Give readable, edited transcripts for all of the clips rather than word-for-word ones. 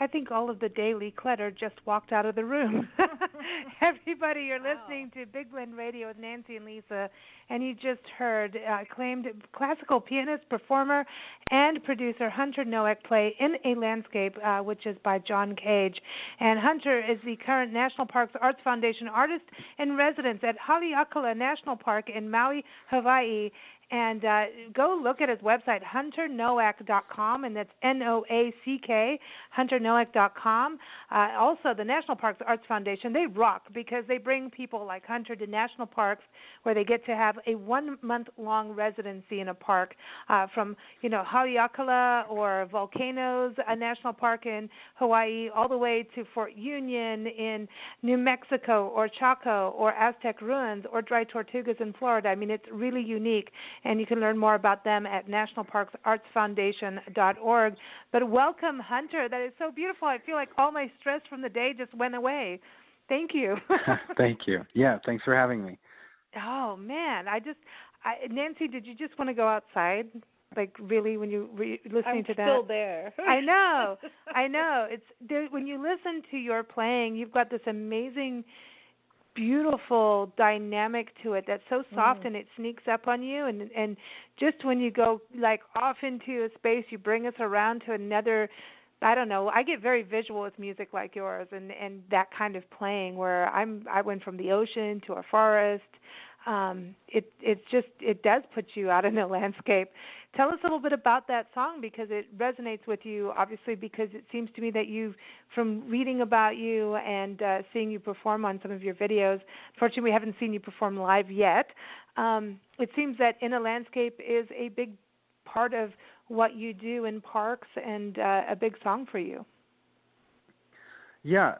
I think all of the daily clutter just walked out of the room. Everybody, you're listening to Big Blend Radio with Nancy and Lisa, and you just heard acclaimed classical pianist, performer, and producer Hunter Noack play In a Landscape, which is by John Cage. And Hunter is the current National Parks Arts Foundation artist in residence at Haleakala National Park in Maui, Hawaii. And go look at his website, hunternoack.com, and that's Noack, hunternoack.com. Also, the National Parks Arts Foundation, they rock because they bring people like Hunter to national parks where they get to have a 1-month-long residency in a park from, Haleakala or Volcanoes, a national park in Hawaii, all the way to Fort Union in New Mexico or Chaco or Aztec Ruins or Dry Tortugas in Florida. I mean, it's really unique. And you can learn more about them at nationalparksartsfoundation.org. But welcome, Hunter. That is so beautiful. I feel like all my stress from the day just went away. Thank you. Thank you. Yeah, thanks for having me. Oh, man. Nancy, did you just want to go outside? Like, really, when you were listening to that? I'm still there. I know. It's when you listen to your playing, you've got this amazing, beautiful dynamic to it that's so soft and it sneaks up on you, and just when you go like off into a space, you bring us around to another. I don't know. I get very visual with music like yours, and that kind of playing where I went from the ocean to a forest. It does put you out in the landscape. Tell us a little bit about that song because it resonates with you, obviously, because it seems to me that from reading about you and seeing you perform on some of your videos, fortunately we haven't seen you perform live yet, it seems that In a Landscape is a big part of what you do in parks and a big song for you. Yeah,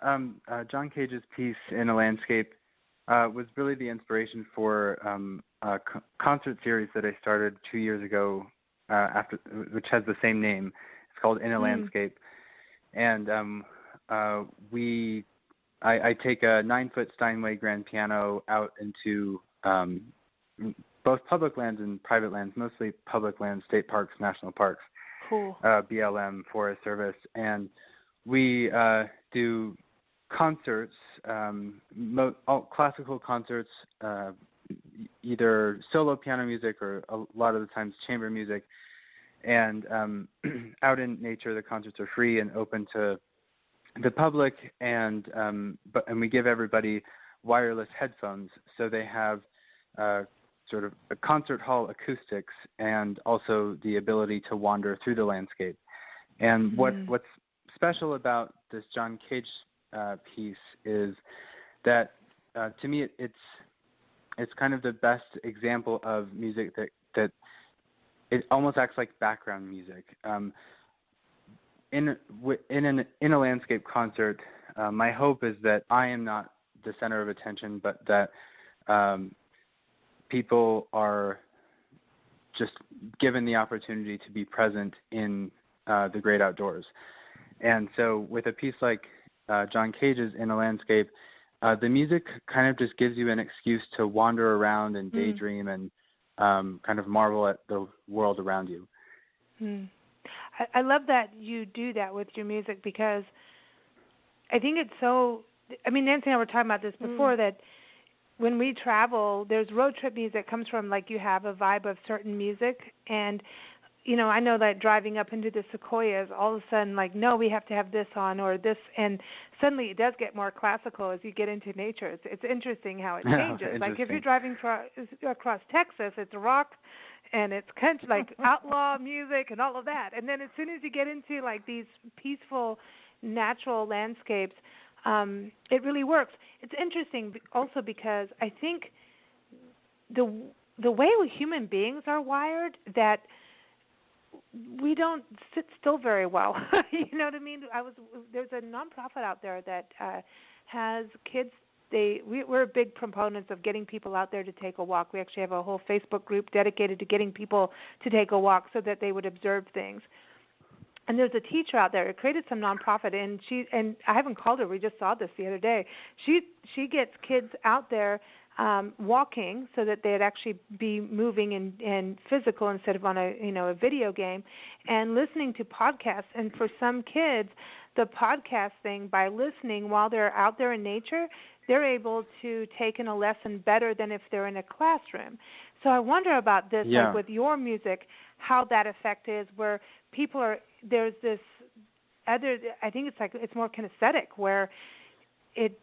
John Cage's piece In a Landscape was really the inspiration for a concert series that I started 2 years ago, which has the same name. It's called In a Landscape, and I take a 9-foot Steinway grand piano out into both public lands and private lands, mostly public lands, state parks, national parks, cool. BLM, Forest Service, and we do concerts, all classical concerts, either solo piano music or a lot of the times chamber music. And out in nature, the concerts are free and open to the public, and we give everybody wireless headphones, so they have sort of a concert hall acoustics and also the ability to wander through the landscape. And what's special about this John Cage piece is that to me it's kind of the best example of music that it almost acts like background music. In a landscape concert, my hope is that I am not the center of attention, but that people are just given the opportunity to be present in the great outdoors. And so with a piece like John Cage's In a Landscape, the music kind of just gives you an excuse to wander around and daydream and kind of marvel at the world around you. I love that you do that with your music because I think it's so, Nancy and I were talking about this before, that when we travel, there's road trip music that comes from, like, you have a vibe of certain music, and I know that driving up into the sequoias, all of a sudden, like, no, we have to have this on or this, and suddenly it does get more classical as you get into nature. It's interesting how it changes. Like, if you're driving across Texas, it's rock and it's country, like outlaw music and all of that. And then as soon as you get into, like, these peaceful, natural landscapes, it really works. It's interesting also because I think the way we human beings are wired, that we don't sit still very well. You know what I mean? There's a nonprofit out there that has kids. We're big proponents of getting people out there to take a walk. We actually have a whole Facebook group dedicated to getting people to take a walk so that they would observe things. And there's a teacher out there who created some nonprofit, and I haven't called her. We just saw this the other day. She gets kids out there walking so that they'd actually be moving and physical instead of on a video game, and listening to podcasts. And for some kids, the podcast thing, by listening while they're out there in nature, they're able to take in a lesson better than if they're in a classroom. So I wonder about this, like with your music, how that effect is, where people are, there's this other, I think it's like, it's more kinesthetic, where it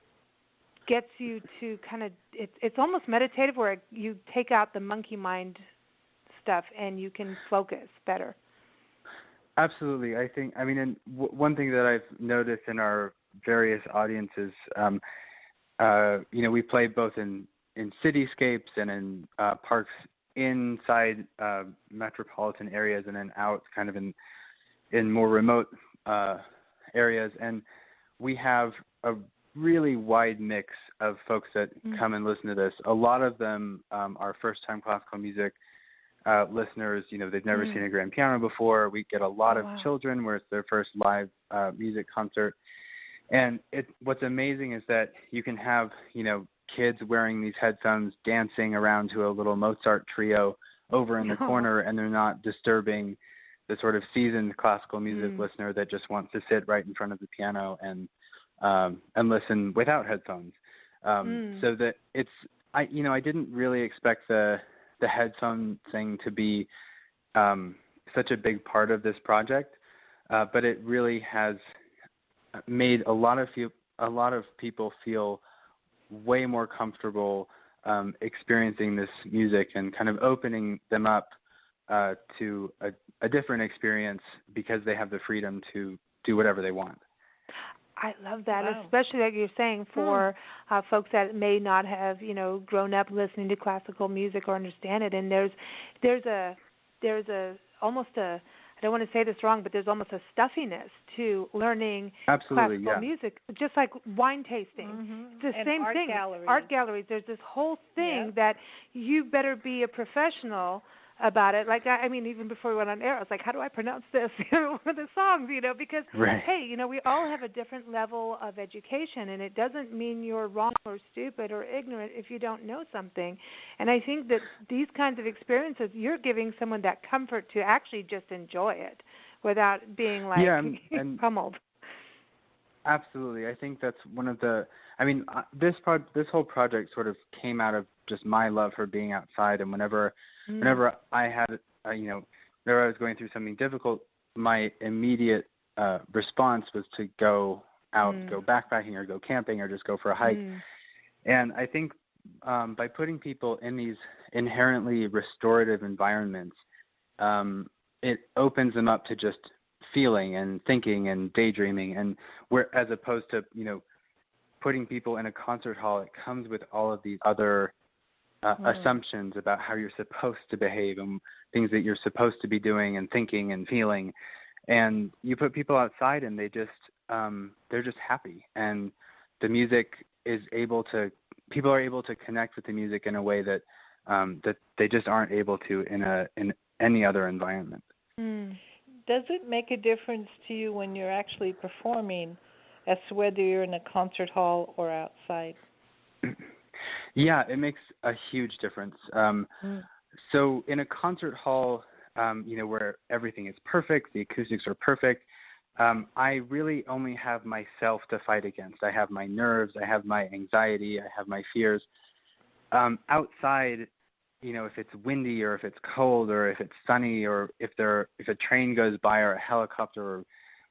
gets you to kind of, it's almost meditative, where you take out the monkey mind stuff and you can focus better. Absolutely. And one thing that I've noticed in our various audiences, we play both in cityscapes and in parks inside metropolitan areas, and then out kind of in more remote areas. And we have a really wide mix of folks that come and listen to this. A lot of them are first-time classical music listeners. They've never seen a grand piano before. We get a lot of children where it's their first live music concert. And what's amazing is that you can have, kids wearing these headphones dancing around to a little Mozart trio over in the corner, and they're not disturbing the sort of seasoned classical music listener that just wants to sit right in front of the piano and listen without headphones. So that I didn't really expect the headphone thing to be such a big part of this project, but it really has made a lot of people feel way more comfortable experiencing this music and kind of opening them up to a different experience because they have the freedom to do whatever they want. I love that, especially like you're saying for folks that may not have, grown up listening to classical music or understand it. And there's almost a, I don't want to say this wrong, but there's almost a stuffiness to learning classical music, just like wine tasting. It's the same thing. Art galleries. There's this whole thing that you better be a professional about it. Like, even before we went on air, I was like, how do I pronounce this? One of the songs, because, hey, we all have a different level of education, and it doesn't mean you're wrong or stupid or ignorant if you don't know something. And I think that these kinds of experiences, you're giving someone that comfort to actually just enjoy it without being like pummeled. Absolutely. I think that's one of the, this whole project sort of came out of just my love for being outside, and whenever I had, whenever I was going through something difficult, my immediate response was to go out, go backpacking or go camping or just go for a hike. And I think by putting people in these inherently restorative environments, it opens them up to just feeling and thinking and daydreaming, and where, as opposed to, putting people in a concert hall, it comes with all of these other assumptions about how you're supposed to behave and things that you're supposed to be doing and thinking and feeling. And you put people outside and they're just happy. And the music people are able to connect with the music in a way that that they just aren't able to in any other environment. Does it make a difference to you when you're actually performing as to whether you're in a concert hall or outside? Yeah, it makes a huge difference. So in a concert hall, where everything is perfect, the acoustics are perfect, I really only have myself to fight against. I have my nerves, I have my anxiety, I have my fears. Outside, if it's windy or if it's cold or if it's sunny or if a train goes by or a helicopter or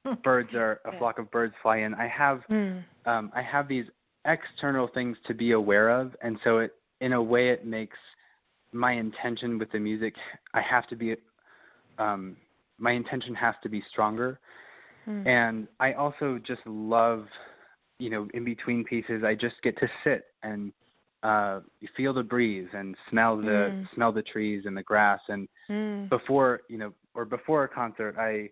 a flock of birds fly in, I have these external things to be aware of, and so in a way it makes my intention with the music, my intention has to be stronger. And I also just love, in between pieces, I just get to sit and feel the breeze and smell the trees and the grass. And before a concert, I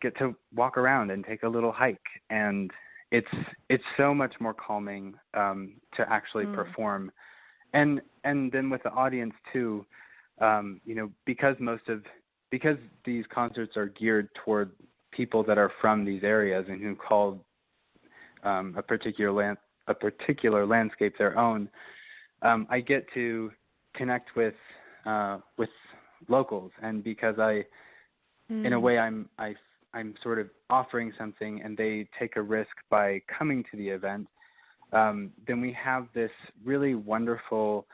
get to walk around and take a little hike, and it's so much more calming to actually perform. And then with the audience too, because these concerts are geared toward people that are from these areas and who call a particular landscape their own, I get to connect with locals, and because in a way I'm sort of offering something and they take a risk by coming to the event, then we have this really wonderful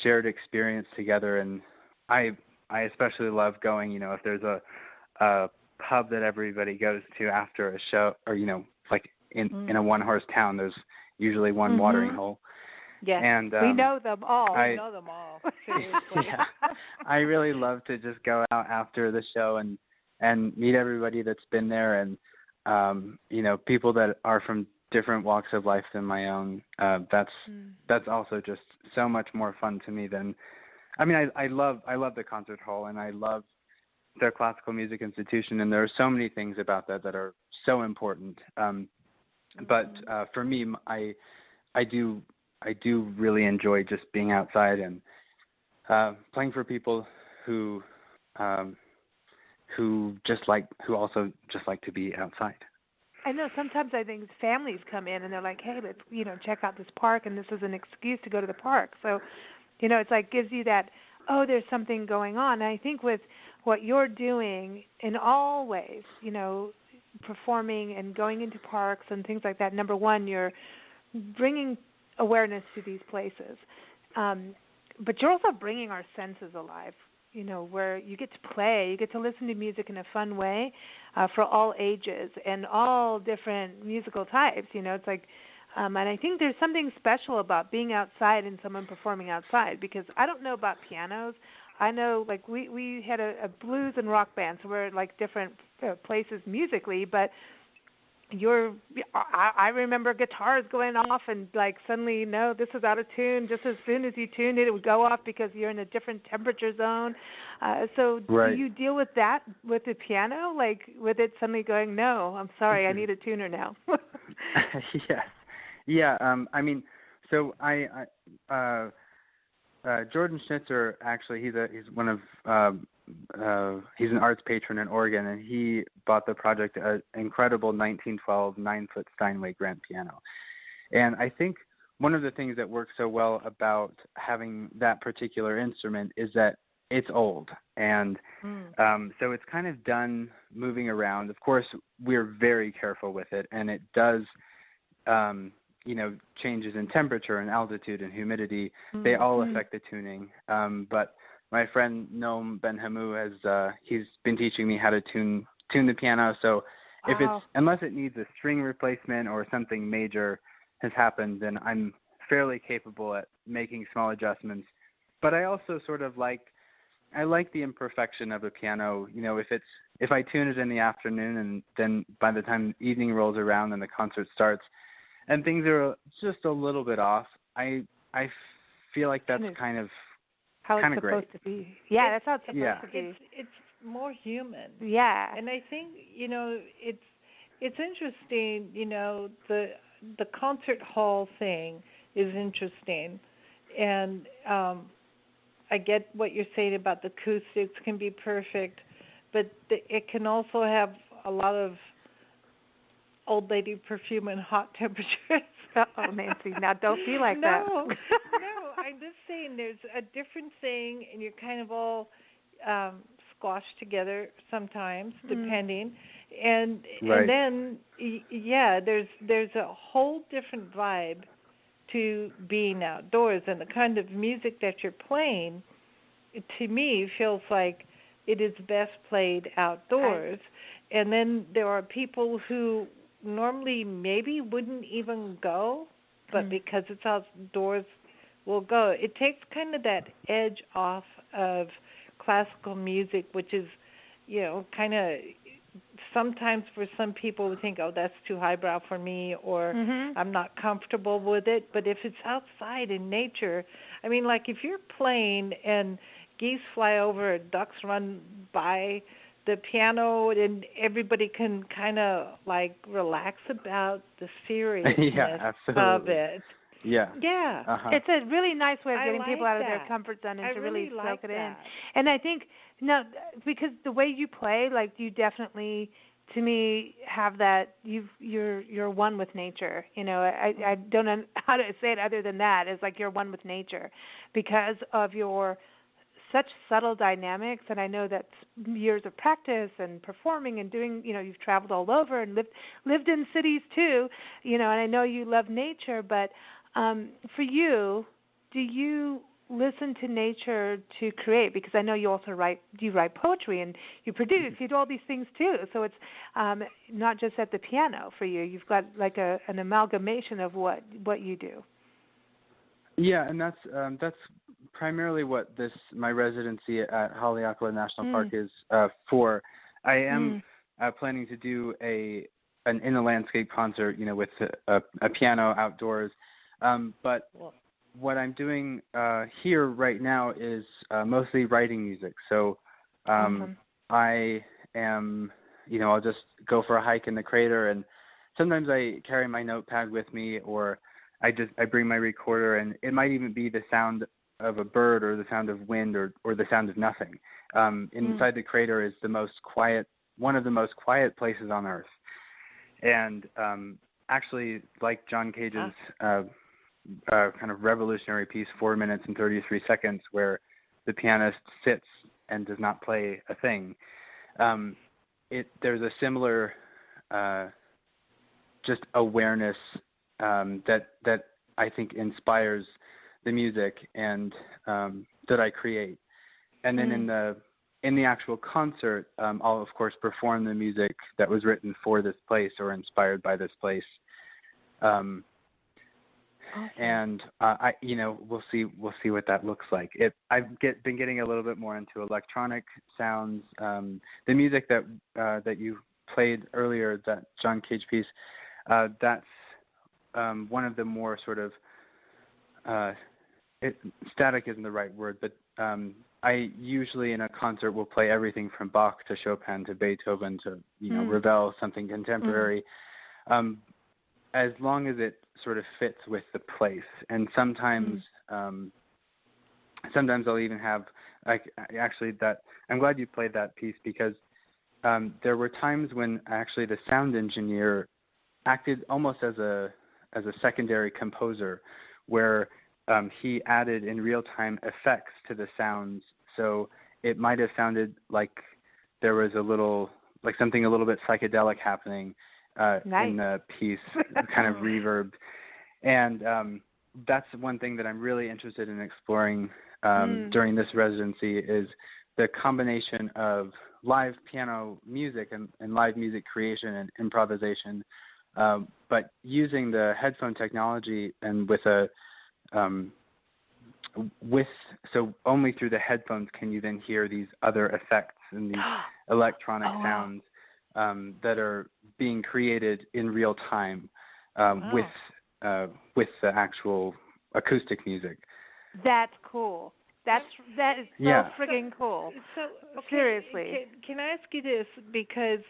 shared experience together. And I especially love going, if there's a pub that everybody goes to after a show, or, like in a one-horse town, there's usually one watering hole. Yeah, and we know them all. We know them all. Yeah, I really love to just go out after the show and meet everybody that's been there, and people that are from different walks of life than my own. That's also just so much more fun to me than. I mean, I love the concert hall, and I love the Classical Music Institution, and there are so many things about that are so important. But for me, I do really enjoy just being outside and playing for people who also just like to be outside. I know sometimes I think families come in and they're like, hey, let's check out this park, and this is an excuse to go to the park. So, it's like gives you that, oh, there's something going on. And I think with what you're doing in all ways, performing and going into parks and things like that, number one, you're bringing awareness to these places. But you're also bringing our senses alive, where you get to play, you get to listen to music in a fun way for all ages and all different musical types. It's like, and I think there's something special about being outside and someone performing outside, because I don't know about pianos. I know, like, we had a blues and rock band, so we're like different places musically, but I remember guitars going off and like suddenly, no, this is out of tune. Just as soon as you tuned it, it would go off because you're in a different temperature zone. So right. Do you deal with that with the piano, like with it suddenly going, no, I'm sorry, I need a tuner now? Yes. Yeah. I mean, so Jordan Schnitzer, actually, he's one of he's an arts patron in Oregon, and he bought the project an incredible 1912 9-foot Steinway grand piano. And I think one of the things that works so well about having that particular instrument is that it's old, and so it's kind of done moving around. Of course, we're very careful with it, and it does changes in temperature and altitude and humidity, they all affect the tuning. But my friend Noam Ben-Hamu he's been teaching me how to tune the piano. So if unless it needs a string replacement or something major has happened, then I'm fairly capable at making small adjustments. But I also sort of like the imperfection of a piano. If I tune it in the afternoon, and then by the time evening rolls around and the concert starts, and things are just a little bit off, I feel like that's kind of how it's supposed great. To be. Yeah, that's how it's supposed to be. It's more human. Yeah. And I think, it's interesting, the concert hall thing is interesting. And I get what you're saying about the acoustics can be perfect, but it can also have a lot of old lady perfume and hot temperatures. Oh, Nancy, now don't be like that. No, I'm just saying there's a different thing, and you're kind of all squashed together sometimes, depending. And then, there's a whole different vibe to being outdoors, and the kind of music that you're playing, to me, feels like it is best played outdoors. And then there are people who normally maybe wouldn't even go, but because it's outdoors, will go. It takes kind of that edge off of classical music, which is, kind of sometimes for some people would think, oh, that's too highbrow for me, or I'm not comfortable with it. But if it's outside in nature, I mean, like if you're playing and geese fly over, ducks run by the piano, and everybody can kind of like relax about the seriousness of it. Yeah. It's a really nice way of getting like people out of their that. comfort zone and to really like soak it that. in. And I think, because the way you play, like you definitely, to me, have that. You're one with nature. I don't know how to say it other than that. It's like you're one with nature because of your such subtle dynamics, and I know that's years of practice and performing and doing, you've traveled all over and lived in cities too, and I know you love nature, but for you, do you listen to nature to create? Because I know you also write poetry and you produce, you do all these things too. So it's not just at the piano for you. You've got like an amalgamation of what you do. Yeah, and that's primarily what my residency at Haleakala National Park is for. I am planning to do an in a landscape concert, with a piano outdoors, but what I'm doing here right now is mostly writing music. So I am, I'll just go for a hike in the crater, and sometimes I carry my notepad with me, or I bring my recorder, and it might even be the sound of a bird or the sound of wind or the sound of nothing. Inside the crater is one of the most quiet places on Earth. And actually, like John Cage's kind of revolutionary piece, 4 minutes and 33 seconds, where the pianist sits and does not play a thing. There's a similar just awareness that I think inspires the music and that I create. And then in the actual concert, I'll of course perform the music that was written for this place or inspired by this place. Awesome. And we'll see what that looks like. I've been getting a little bit more into electronic sounds. The music that you played earlier, that John Cage piece, that's one of the more sort of static isn't the right word, but I usually in a concert will play everything from Bach to Chopin to Beethoven to Ravel, something contemporary. As long as it sort of fits with the place. And sometimes I'll even have I'm glad you played that piece, because there were times when actually the sound engineer acted almost as a secondary composer, where he added in real time effects to the sounds. So it might have sounded like there was something a little bit psychedelic happening in the piece, kind of reverb. And that's one thing that I'm really interested in exploring during this residency, is the combination of live piano music and live music creation and improvisation, but using the headphone technology and so only through the headphones can you then hear these other effects and these electronic sounds that are being created in real time with the actual acoustic music. That's cool. That is so friggin' cool. So okay, seriously, can I ask you this, because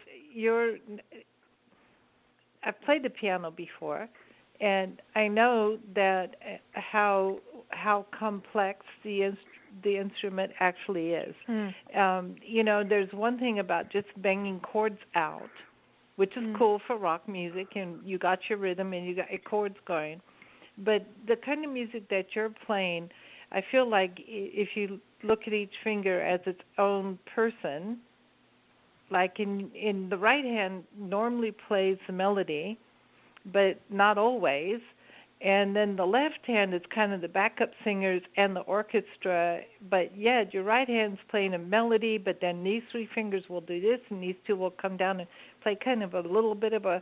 I've played the piano before, and I know that how complex the instrument actually is. There's one thing about just banging chords out, which is cool for rock music, and you got your rhythm and you got your chords going. But the kind of music that you're playing, I feel like if you look at each finger as its own person, like in the right hand normally plays the melody, but not always. And then the left hand is kind of the backup singers and the orchestra, but yet your right hand's playing a melody, but then these three fingers will do this, and these two will come down and play kind of a little bit of a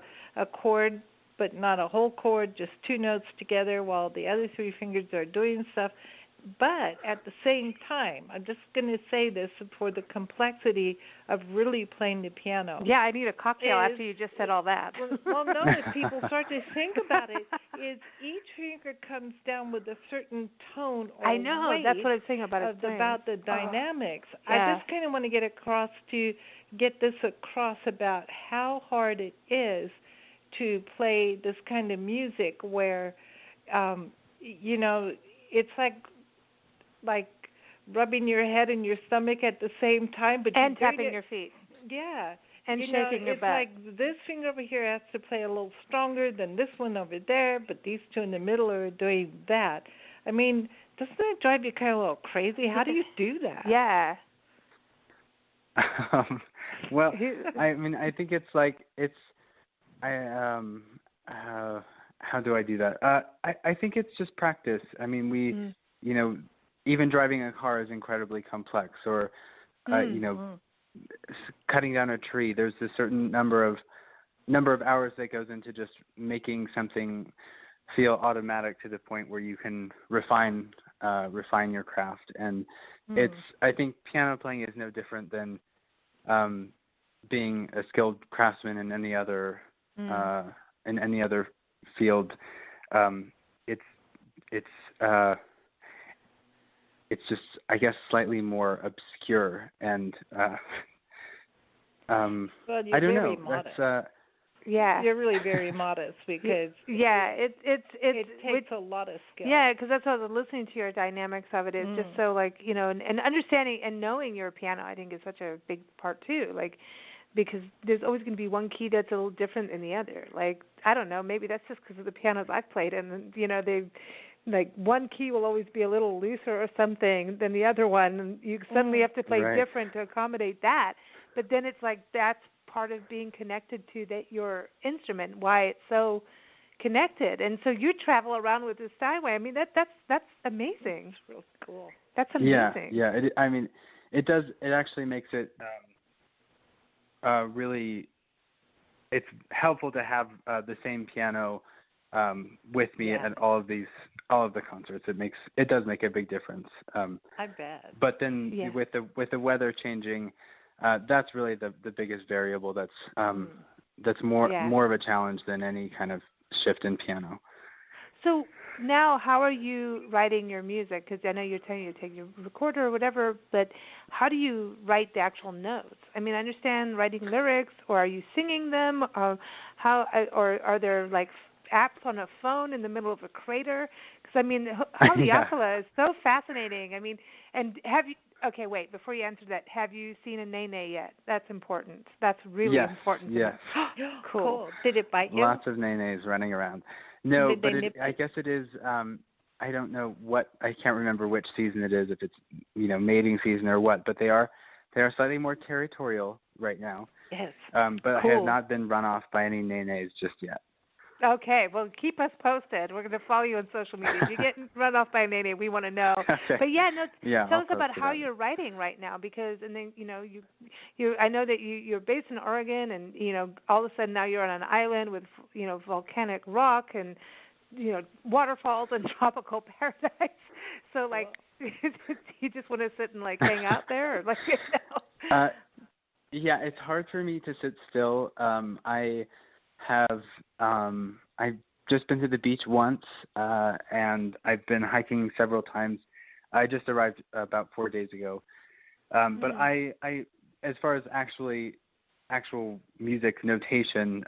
chord, but not a whole chord, just two notes together, while the other three fingers are doing stuff. But at the same time, I'm just going to say this for the complexity of really playing the piano. Yeah, I need a cocktail after you just said all that. Well, no, if people start to think about it, is each finger comes down with a certain tone or I know, weight that's what I'm saying about it. About the dynamics. Yeah. I just kind of want to get this across about how hard it is to play this kind of music where, it's like rubbing your head and your stomach at the same time, but and tapping your feet. Yeah. And shaking your butt. It's like this finger over here has to play a little stronger than this one over there, but these two in the middle are doing that. I mean, Doesn't that drive you kind of a little crazy? How do you do that? Yeah. Well, I mean, I think it's like how do I do that? I think it's just practice. I mean, we, you know, even driving a car is incredibly complex, or you know, cutting down a tree. There's a certain number of hours that goes into just making something feel automatic to the point where you can refine your craft. And I think piano playing is no different than being a skilled craftsman in any other field. It's just, I guess, slightly more obscure, and well, I don't know. Modest. That's yeah. You're really very modest because it takes a lot of skill. Yeah, because that's what I was listening to your dynamics of it is just so like, you know, and understanding and knowing your piano, I think, is such a big part too. Like, because there's always going to be one key that's a little different than the other. Like, I don't know, maybe that's just because of the pianos I've played, and you know, they like one key will always be a little looser or something than the other one, and you suddenly have to play different to accommodate that. But then it's like that's part of being connected to your instrument, why it's so connected. And so you travel around with this Steinway. I mean, that's amazing. It's real cool. That's amazing. Yeah. I mean, it does. It actually makes it really. It's helpful to have the same piano with me at all of the concerts. It does make a big difference. I bet. But then with the weather changing, that's really the biggest variable. That's more of a challenge than any kind of shift in piano. So now, how are you writing your music? Because I know you're telling you to take your recorder or whatever, but how do you write the actual notes? I mean, I understand writing lyrics, or are you singing them, or or are there like apps on a phone in the middle of a crater? Because I mean, Haleakala is so fascinating. I mean, and have you? Okay, wait. Before you answer that, have you seen a nene yet? That's important. That's really important. Yes. Cool. Did it bite you? Lots of nenes running around. No, but I guess it is. I don't know what. I can't remember which season it is. If it's mating season or what. But they are slightly more territorial right now. Yes. But cool. I have not been run off by any nenes just yet. Okay, well, keep us posted. We're going to follow you on social media. If you get run off by a nene, we want to know. Okay. But tell us about how it. you're writing right now, because and then you I know that you're based in Oregon, and all of a sudden now you're on an island with volcanic rock and waterfalls and tropical paradise. So like, you just want to sit and like hang out there, or like Yeah, it's hard for me to sit still. I've just been to the beach once, and I've been hiking several times. I just arrived about 4 days ago. But I, as far as actual music notation,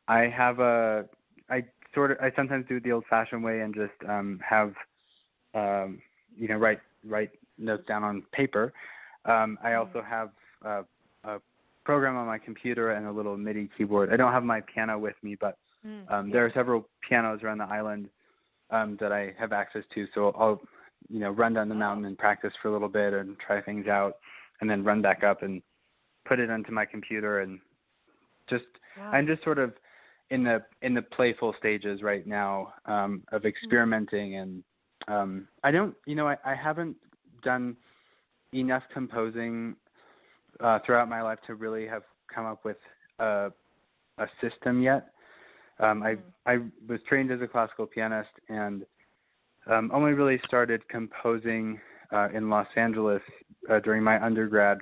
I sometimes do it the old-fashioned way and just have, write notes down on paper. I also have a program on my computer and a little MIDI keyboard. I don't have my piano with me, but there are several pianos around the island that I have access to. So I'll, run down the mountain and practice for a little bit and try things out, and then run back up and put it onto my computer, and I'm just sort of in the playful stages right now of experimenting, and I haven't done enough composing throughout my life to really have come up with a system yet. I was trained as a classical pianist, and only really started composing in Los Angeles during my undergrad,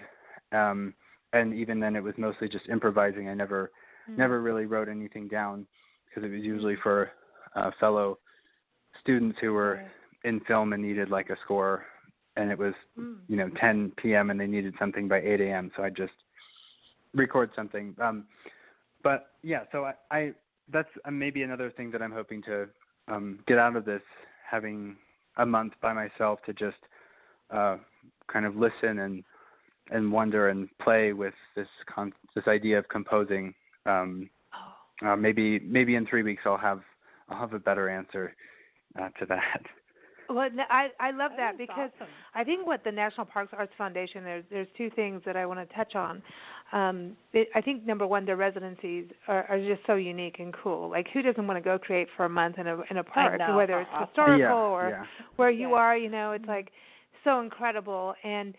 and even then it was mostly just improvising. I never really wrote anything down, because it was usually for fellow students who were in film and needed like a score, and it was 10 p.m. and they needed something by 8 a.m. So I just record something. But yeah, so I that's maybe another thing that I'm hoping to get out of this, having a month by myself to just kind of listen and wonder and play with this idea of composing. Maybe in 3 weeks I'll have a better answer to that. Well, I love that because awesome. I think what the National Parks Arts Foundation, there's two things that I want to touch on. I think number one, their residencies are just so unique and cool. Like, who doesn't want to go create for a month in a park, whether it's historical or where you are? It's like so incredible. And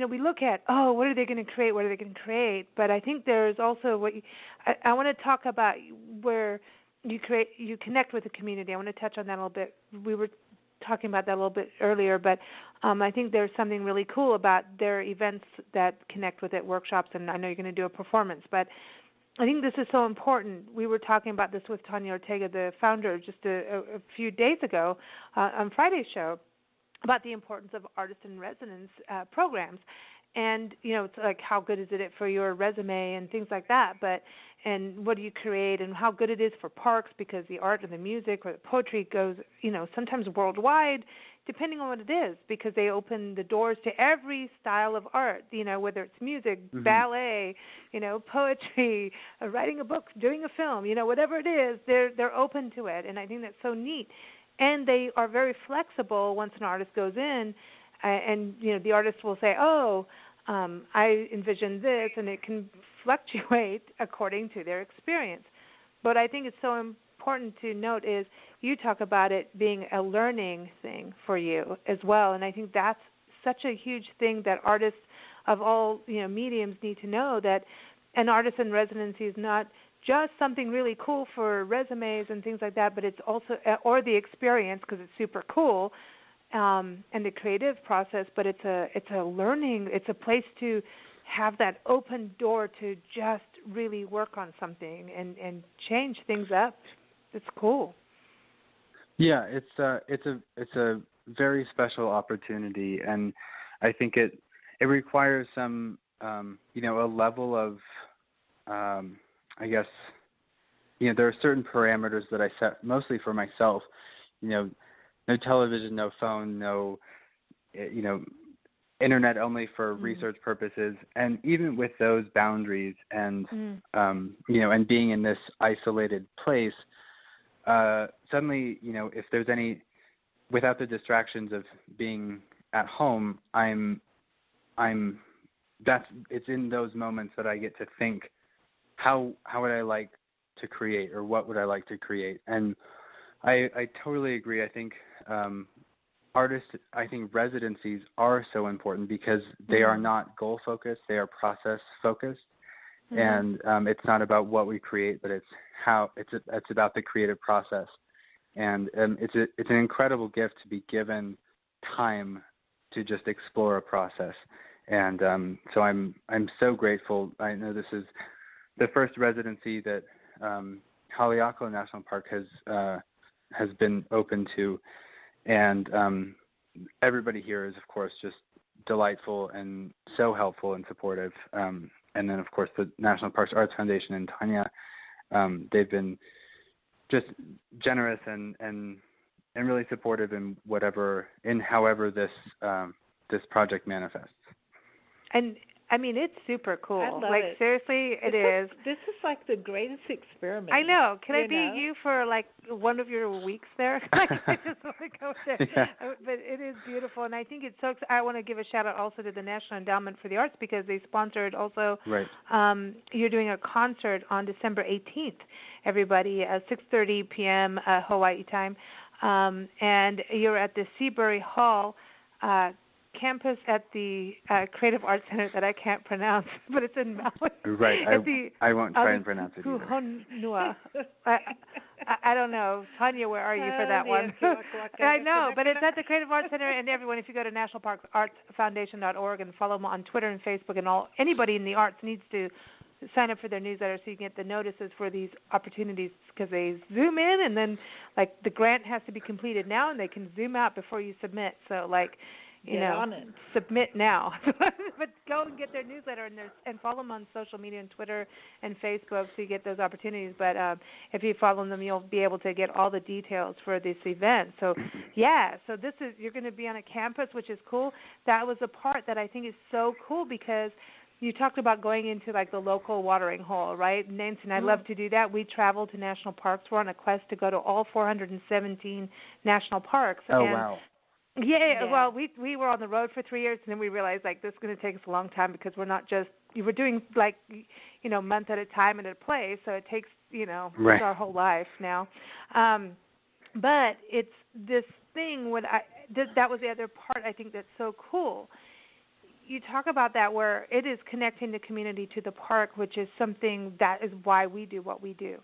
we look at, what are they going to create? What are they going to create? But I think there's also I want to talk about where you connect with the community. I want to touch on that a little bit. We were talking about that a little bit earlier, but I think there's something really cool about their events that connect with it, workshops, and I know you're going to do a performance, but I think this is so important. We were talking about this with Tanya Ortega, the founder, just a few days ago on Friday's show, about the importance of artist in residence programs. And, it's like, how good is it for your resume and things like that, and what do you create and how good it is for parks, because the art and the music or the poetry goes, sometimes worldwide, depending on what it is, because they open the doors to every style of art, whether it's music, ballet, poetry, writing a book, doing a film, whatever it is, they're open to it. And I think that's so neat. And they are very flexible once an artist goes in, and the artist will say, I envision this, and it can fluctuate according to their experience. But I think it's so important to note is you talk about it being a learning thing for you as well, and I think that's such a huge thing that artists of all mediums need to know, that an artist in residency is not just something really cool for resumes and things like that, but it's also, or the experience, because it's super cool, and the creative process, but it's a learning, it's a place to have that open door to just really work on something and change things up. It's cool. Yeah, it's a very special opportunity, and I think it requires some a level of I guess there are certain parameters that I set mostly for myself. No television, no phone, no internet only for research purposes. And even with those boundaries and and being in this isolated place, suddenly if there's any, without the distractions of being at home, it's in those moments that I get to think, how would I like to create, or what would I like to create? And I totally agree. I think residencies are so important because they are not goal focused; they are process focused, and it's not about what we create, but it's how it's about the creative process. And it's an incredible gift to be given time to just explore a process. And so I'm so grateful. I know this is the first residency that Haleakala National Park has been open to, and everybody here is, of course, just delightful and so helpful and supportive. And then, of course, the National Parks Arts Foundation and Tanya, they've been just generous and really supportive in however this project manifests. And I mean, it's super cool. I love like it. Seriously, it is. This is like the greatest experiment. I know. Can I be you for like one of your weeks there? I just want to go there. Yeah. But it is beautiful, and I think it's so. I want to give a shout out also to the National Endowment for the Arts because they sponsored also. Right. You're doing a concert on December 18th. Everybody, 6:30 p.m. Hawaii time, and you're at the Seabury Hall. Campus at the Creative Arts Center that I can't pronounce, but it's in Maui. Right. I won't try and pronounce it either. I don't know. Tanya, where are you for that one? I know, but it's at the Creative Arts Center, and everyone, if you go to nationalparksartsfoundation.org and follow them on Twitter and Facebook, and anybody in the arts needs to sign up for their newsletter so you can get the notices for these opportunities because they zoom in, and then, like, the grant has to be completed now, and they can zoom out before you submit. So, like, submit now. But go and get their newsletter and follow them on social media and Twitter and Facebook so you get those opportunities. But if you follow them, you'll be able to get all the details for this event. So, so you're going to be on a campus, which is cool. That was a part that I think is so cool because you talked about going into like the local watering hole, right? Nancy and I love to do that. We travel to national parks. We're on a quest to go to all 417 national parks. Oh, wow. Yeah, well, we were on the road for 3 years, and then we realized, like, this is going to take us a long time because we're not just, we're doing, like, month at a time at a place, so it takes, right. our whole life now. But it's this thing, that was the other part I think that's so cool. You talk about that where it is connecting the community to the park, which is something that is why we do what we do,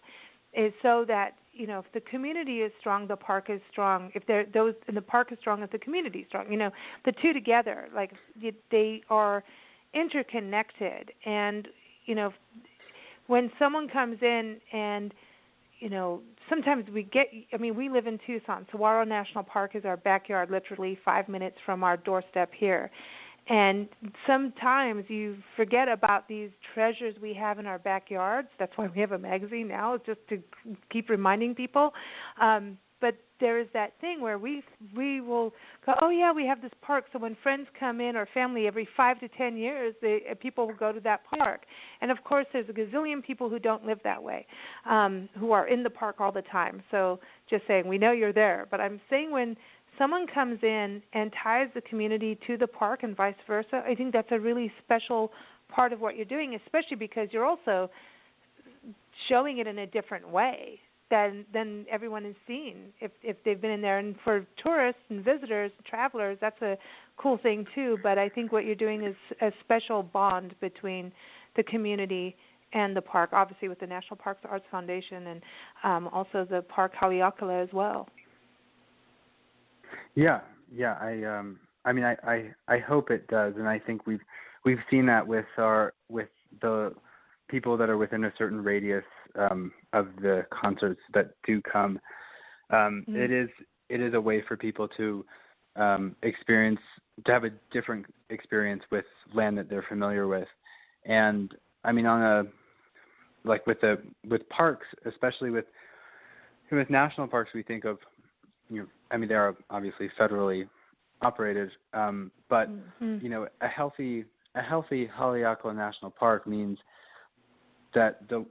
is so that, if the community is strong, the park is strong. If the park is strong, if the community is strong, the two together, like they are interconnected. And, when someone comes in and, sometimes we live in Tucson. Saguaro National Park is our backyard, literally 5 minutes from our doorstep here. And sometimes you forget about these treasures we have in our backyards. That's why we have a magazine now, just to keep reminding people. But there is that thing where we will go, oh, yeah, we have this park. So when friends come in or family, every 5 to 10 years, people will go to that park. And, of course, there's a gazillion people who don't live that way, who are in the park all the time. So just saying, we know you're there. But I'm saying when someone comes in and ties the community to the park and vice versa, I think that's a really special part of what you're doing, especially because you're also showing it in a different way than everyone has seen if they've been in there. And for tourists and visitors, travelers, that's a cool thing too. But I think what you're doing is a special bond between the community and the park, obviously with the National Parks Arts Foundation and also the Park Haleakala as well. Yeah. I hope it does, and I think we've seen that with the people that are within a certain radius of the concerts that do come. It is a way for people to have a different experience with land that they're familiar with, and with parks, especially with national parks, we think of. They are obviously federally operated, but a healthy Haleakala National Park means that the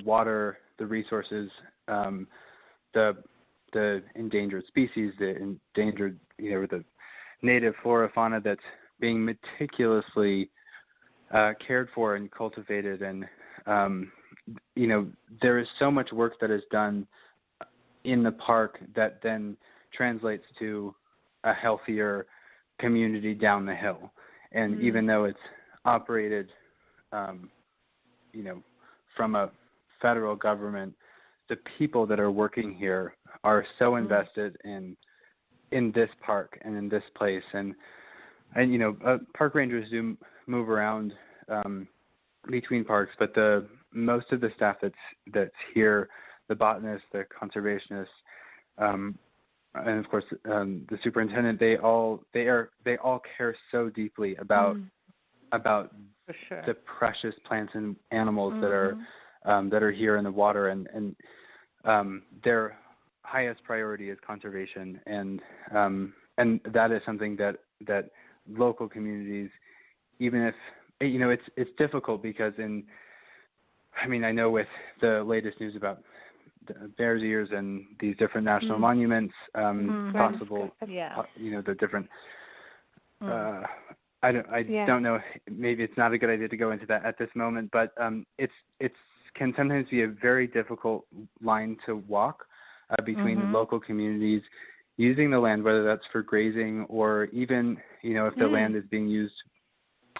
water, the resources, the endangered species, the endangered, the native flora fauna that's being meticulously cared for and cultivated, and there is so much work that is done in the park that then translates to a healthier community down the hill. And even though it's operated, from a federal government, the people that are working here are so invested in this park and in this place. And park rangers do move around between parks, but most of the staff that's here, the botanists, the conservationists, and of course the superintendent, they all care so deeply about the precious plants and animals that are here in the water, and their highest priority is conservation, and that is something that local communities, even if it's difficult because I know with the latest news about Bears Ears and these different national monuments, possible, the different. I don't know. Maybe it's not a good idea to go into that at this moment, but it can sometimes be a very difficult line to walk between local communities using the land, whether that's for grazing or even if the land is being used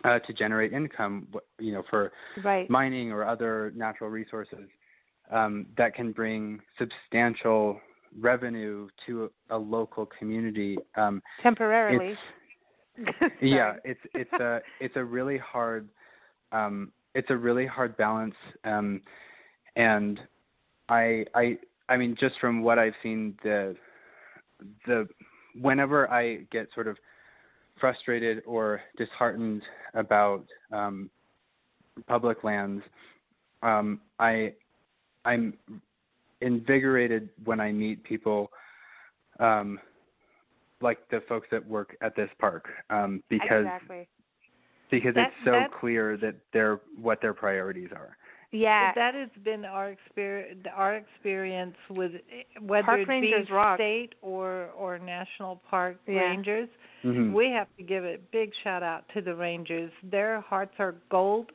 to generate income, for mining or other natural resources. That can bring substantial revenue to a local community. Temporarily. It's a really hard balance. And I mean, just from what I've seen, whenever I get sort of frustrated or disheartened about public lands, I'm invigorated when I meet people like the folks that work at this park, because because it's so clear that what their priorities are. Yeah, that has been our experience with whether Park it Rangers be rock. state or national park rangers. Mm-hmm. We have to give a big shout out to the rangers. Their hearts are gold.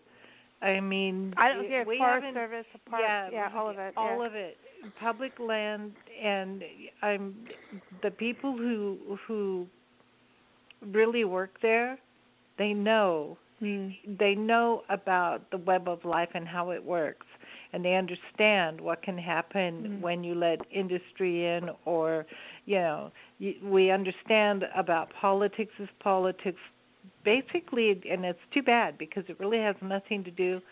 I mean, I don't care. Forest Service, park, all of it. All of it. Public land, and the people who really work there. They know. They know about the web of life and how it works, and they understand what can happen when you let industry in, or, we understand about politics is politics. Basically, and it's too bad because it really has nothing to do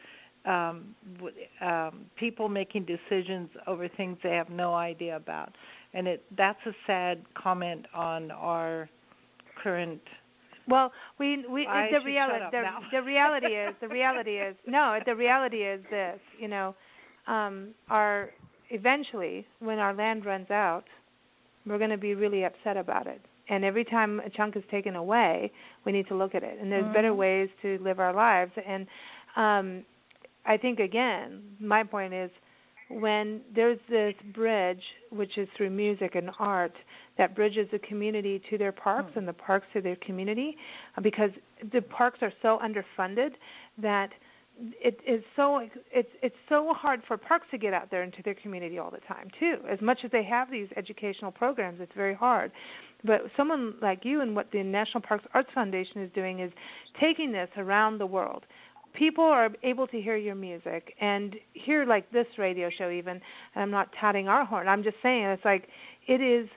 with people making decisions over things they have no idea about, and that's a sad comment on our current. Well, the reality is this, eventually when our land runs out, we're going to be really upset about it. And every time a chunk is taken away, we need to look at it. And there's better ways to live our lives. And I think, again, my point is, when there's this bridge, which is through music and art, that bridges the community to their parks and the parks to their community, because the parks are so underfunded that it's so hard for parks to get out there into their community all the time too. As much as they have these educational programs, it's very hard. But someone like you and what the National Parks Arts Foundation is doing is taking this around the world. People are able to hear your music and hear like this radio show even, and I'm not touting our horn. I'm just saying it's like it is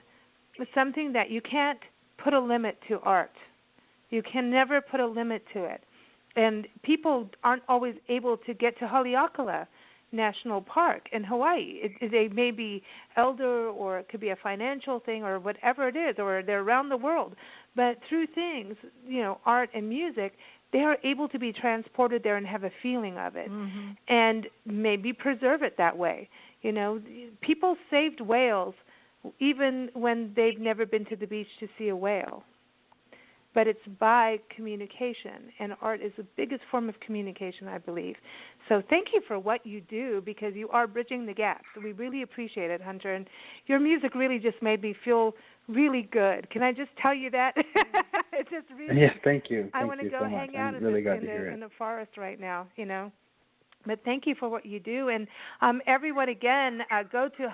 something that you can't put a limit to art. You can never put a limit to it. And people aren't always able to get to Haleakala National Park in Hawaii. They may be elder, or it could be a financial thing, or whatever it is, or they're around the world. But through things, art and music, they are able to be transported there and have a feeling of it, and maybe preserve it that way. People saved whales even when they've never been to the beach to see a whale. But it's by communication, and art is the biggest form of communication, I believe. So thank you for what you do, because you are bridging the gap. So we really appreciate it, Hunter. And your music really just made me feel really good. Can I just tell you that? It's just really. Yes, thank you. I want to go hang out in the forest right now, But thank you for what you do. And everyone, again, go to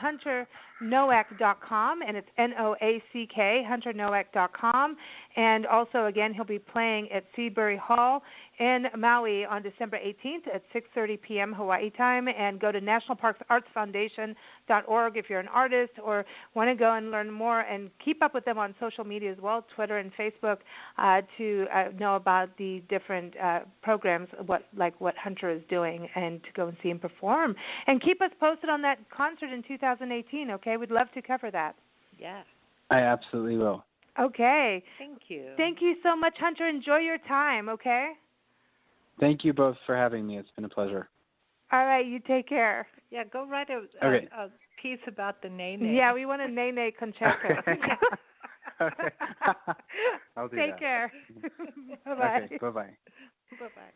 hunternoack.com, and it's Noack, hunternoack.com. And also, again, he'll be playing at Seabury Hall in Maui on December 18th at 6:30 p.m. Hawaii time. And go to nationalparksartsfoundation.org if you're an artist or want to go and learn more, and keep up with them on social media as well, Twitter and Facebook, to know about the different programs, what Hunter is doing, and to go and see him perform. And keep us posted on that concert in 2018, okay? We'd love to cover that. Yeah. I absolutely will. Okay. Thank you. Thank you so much, Hunter. Enjoy your time, okay? Thank you both for having me. It's been a pleasure. All right, you take care. Yeah, go write a piece about the nene. Yeah, we want a nene concerto. Okay. Okay. I'll do Take that. Care. Bye-bye. Okay, bye-bye. Bye-bye.